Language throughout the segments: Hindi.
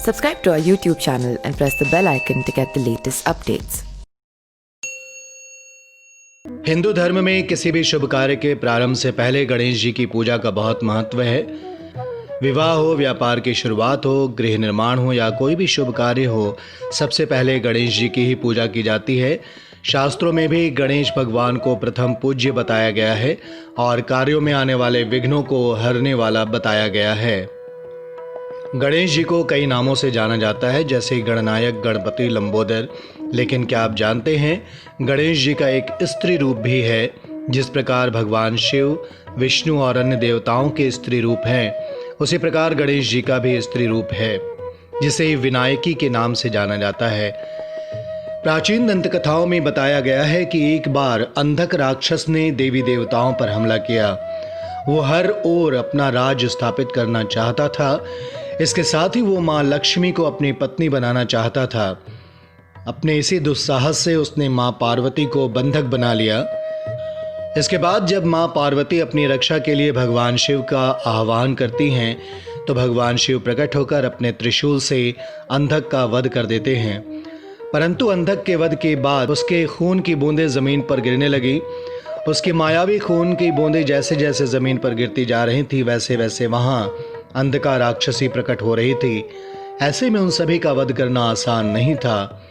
Subscribe to our YouTube channel and press the bell icon to get the latest updates. Hindu धर्म में किसी भी शुभ कार्य के प्रारंभ से पहले गणेश जी की पूजा का बहुत महत्व है। विवाह हो, व्यापार की शुरुआत हो, गृह निर्माण हो या कोई भी शुभ कार्य हो, सबसे पहले गणेश जी की ही पूजा की जाती है। शास्त्रों में भी गणेश भगवान को प्रथम पूज्य बताया गया है और कार्यों में आने वाले विघ्नों को हरने वाला बताया गया है। गणेश जी को कई नामों से जाना जाता है, जैसे गणनायक, गणपति, लंबोदर। लेकिन क्या आप जानते हैं गणेश जी का एक स्त्री रूप भी है। जिस प्रकार भगवान शिव, विष्णु और अन्य देवताओं के स्त्री रूप हैं, उसी प्रकार गणेश जी का भी स्त्री रूप है, जिसे विनायकी के नाम से जाना जाता है। प्राचीन दंत कथाओं में बताया गया है कि एक बार अंधक राक्षस ने देवी देवताओं पर हमला किया। वो हर ओर अपना राज स्थापित करना चाहता था। इसके साथ ही वो माँ लक्ष्मी को अपनी पत्नी बनाना चाहता था। अपने इसी दुस्साहस से उसने माँ पार्वती को बंधक बना लिया। इसके बाद जब माँ पार्वती अपनी रक्षा के लिए भगवान शिव का आह्वान करती हैं, तो भगवान शिव प्रकट होकर अपने त्रिशूल से अंधक का वध कर देते हैं। परंतु अंधक के वध के बाद उसके खून की बूंदें जमीन पर गिरने लगी। उसकी मायावी खून की बूंदें जैसे जैसे जमीन पर गिरती जा रही थी, वैसे वैसे वहां अंधकार राक्षसी प्रकट हो रही थी। ऐसे में उन सभी का वध करना आसान नहीं था।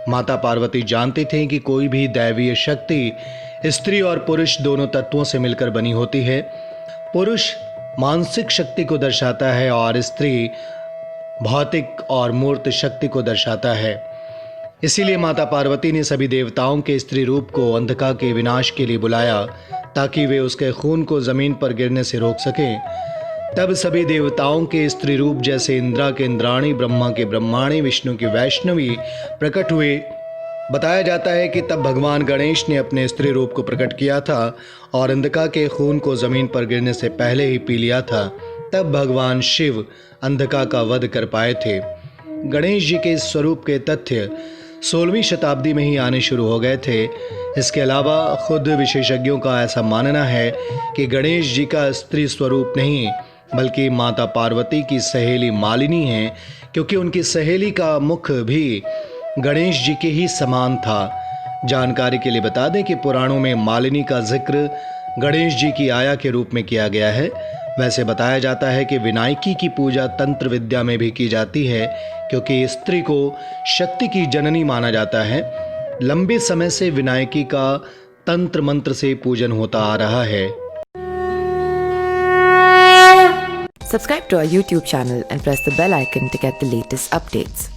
माता पार्वती जानती थी कि कोई भी दैवीय शक्ति स्त्री और पुरुष दोनों तत्वों से मिलकर बनी होती है। पुरुष मानसिक शक्ति को दर्शाता है और स्त्री भौतिक और मूर्त शक्ति को दर्शाता है। इसीलिए माता पार्वती ने सभी देवताओं के स्त्री रूप को अंधका के विनाश के लिए बुलाया, ताकि वे उसके खून को जमीन पर गिरने से रोक सकें। तब सभी देवताओं के स्त्री रूप जैसे इंद्रा के इंद्राणी, ब्रह्मा के ब्रह्माणी, विष्णु की वैष्णवी प्रकट हुए। बताया जाता है कि तब भगवान गणेश ने अपने स्त्री रूप को प्रकट किया था और अंधका के खून को जमीन पर गिरने से पहले ही पी लिया था। तब भगवान शिव अंधका का वध कर पाए थे। गणेश जी के इस स्वरूप के तथ्य 16वीं शताब्दी में ही आने शुरू हो गए थे। इसके अलावा खुद विशेषज्ञों का ऐसा मानना है कि गणेश जी का स्त्री स्वरूप नहीं बल्कि माता पार्वती की सहेली मालिनी है, क्योंकि उनकी सहेली का मुख भी गणेश जी के ही समान था। जानकारी के लिए बता दें कि पुराणों में मालिनी का जिक्र गणेश जी की आया के रूप में किया गया है। वैसे बताया जाता है कि विनायकी की पूजा तंत्र विद्या में भी की जाती है, क्योंकि स्त्री को शक्ति की जननी माना जाता है। लंबे समय से विनायकी का तंत्र मंत्र से पूजन होता आ रहा है। Subscribe to our YouTube channel and press the bell icon to get the latest updates.